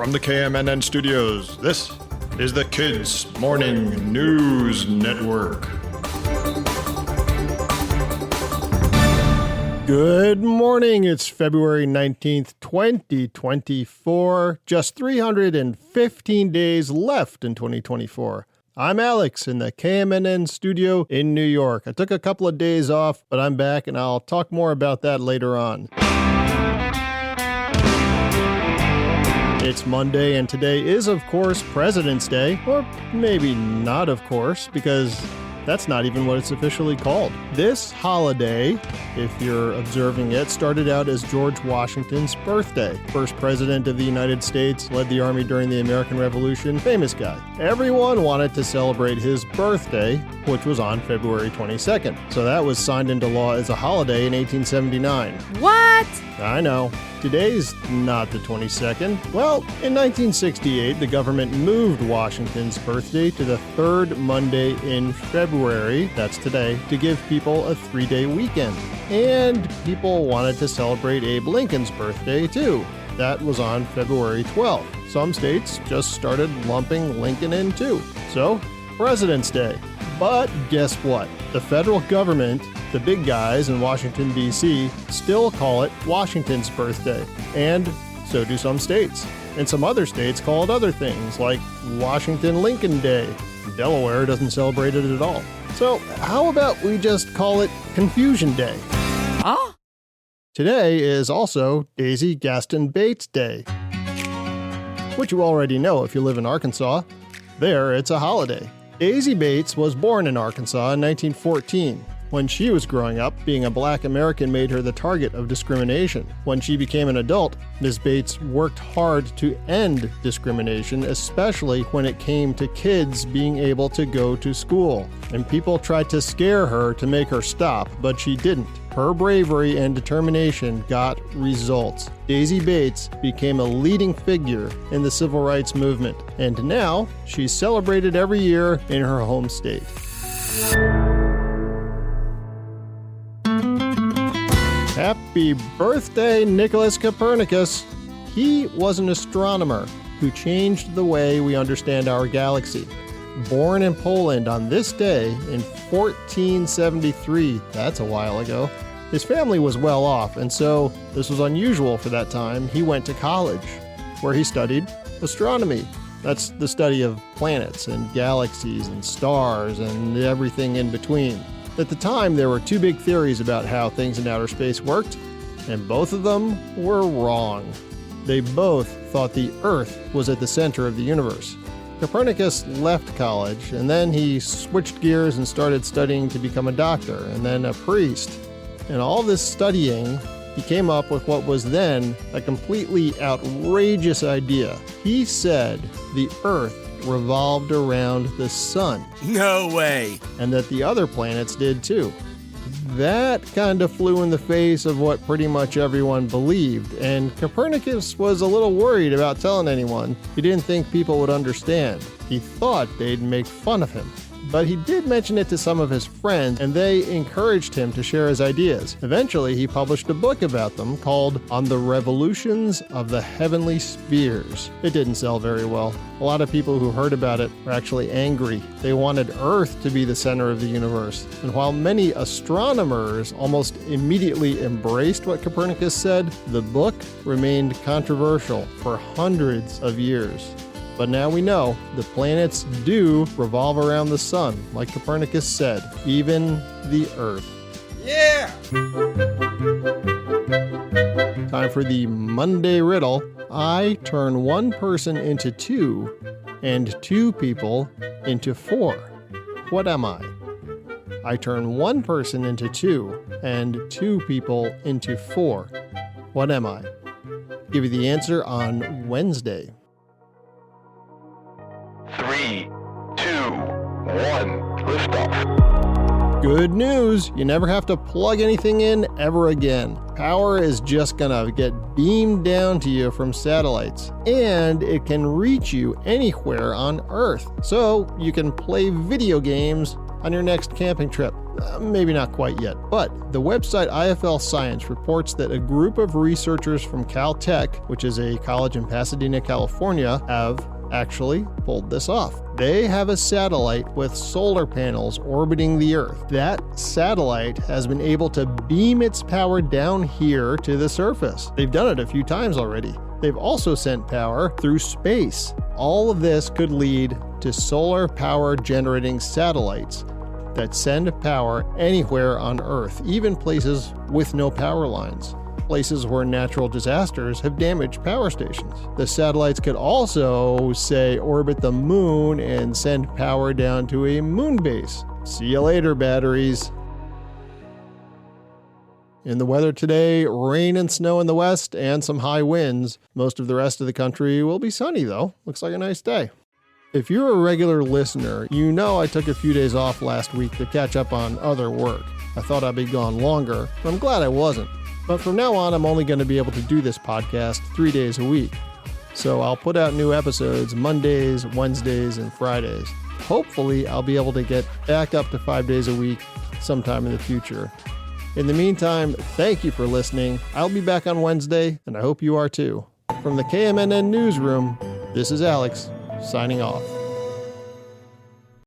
From the KMNN studios, this is the Kids Morning News Network. Good morning. It's February 19th, 2024. Just 315 days left in 2024. I'm Alex in the KMNN studio in New York. I took a couple of days off, but I'm back and I'll talk more about that later on. It's Monday, and today is, of course, President's Day. Or maybe not, of course, because that's not even what it's officially called. This holiday, if you're observing it, started out as George Washington's birthday. First president of the United States, led the army during the American Revolution, famous guy. Everyone wanted to celebrate his birthday, which was on February 22nd. So that was signed into law as a holiday in 1879. What? I know. Today's not the 22nd. Well, in 1968, the government moved Washington's birthday to the third Monday in February, that's today, to give people a 3-day weekend. And people wanted to celebrate Abe Lincoln's birthday, too. That was on February 12th. Some states just started lumping Lincoln in, too. So, President's Day. But guess what? The federal government, the big guys in Washington, D.C., still call it Washington's birthday. And so do some states. And some other states call it other things, like Washington Lincoln Day. Delaware doesn't celebrate it at all. So how about we just call it Confusion Day? Huh? Today is also Daisy Gaston Bates Day, which you already know if you live in Arkansas. There, it's a holiday. Daisy Bates was born in Arkansas in 1914. When she was growing up, being a black American made her the target of discrimination. When she became an adult, Ms. Bates worked hard to end discrimination, especially when it came to kids being able to go to school. And people tried to scare her to make her stop, but she didn't. Her bravery and determination got results. Daisy Bates became a leading figure in the civil rights movement, and now she's celebrated every year in her home state. Happy birthday, Nicolaus Copernicus! He was an astronomer who changed the way we understand our galaxy. Born in Poland on this day in 1473, that's a while ago, his family was well off, and so this was unusual for that time. He went to college, where he studied astronomy. That's the study of planets and galaxies and stars and everything in between. At the time, there were two big theories about how things in outer space worked, and both of them were wrong. They both thought the Earth was at the center of the universe. Copernicus left college, and then he switched gears and started studying to become a doctor, and then a priest. In all this studying, he came up with what was then a completely outrageous idea. He said the Earth revolved around the sun. No way. And that the other planets did too. That kind of flew in the face of what pretty much everyone believed, and Copernicus was a little worried about telling anyone. He didn't think people would understand. He thought they'd make fun of him. But he did mention it to some of his friends, and they encouraged him to share his ideas. Eventually, he published a book about them called On the Revolutions of the Heavenly Spheres. It didn't sell very well. A lot of people who heard about it were actually angry. They wanted Earth to be the center of the universe. And while many astronomers almost immediately embraced what Copernicus said, the book remained controversial for hundreds of years. But now we know the planets do revolve around the sun, like Copernicus said, even the Earth. Yeah! Time for the Monday riddle. I turn one person into two, and two people into four. What am I? I turn one person into two, and two people into four. What am I? Give you the answer on Wednesday. 3, 2, 1, liftoff. Good news! You never have to plug anything in ever again. Power is just gonna get beamed down to you from satellites, and it can reach you anywhere on Earth. So you can play video games on your next camping trip. Maybe not quite yet, but the website IFL Science reports that a group of researchers from Caltech, which is a college in Pasadena, California, have actually pulled this off. They have a satellite with solar panels orbiting the Earth. That satellite has been able to beam its power down here to the surface. They've done it a few times already. They've also sent power through space. All of this could lead to solar power generating satellites that send power anywhere on Earth, even places with no power lines, places where natural disasters have damaged power stations. The satellites could also, say, orbit the moon and send power down to a moon base. See you later, batteries. In the weather today, rain and snow in the west and some high winds. Most of the rest of the country will be sunny though. Looks like a nice day. If you're a regular listener, you know I took a few days off last week to catch up on other work. I thought I'd be gone longer, but I'm glad I wasn't. But from now on, I'm only going to be able to do this podcast 3 days a week. So I'll put out new episodes Mondays, Wednesdays, and Fridays. Hopefully, I'll be able to get back up to 5 days a week sometime in the future. In the meantime, thank you for listening. I'll be back on Wednesday, and I hope you are too. From the KMNN newsroom, this is Alex, signing off.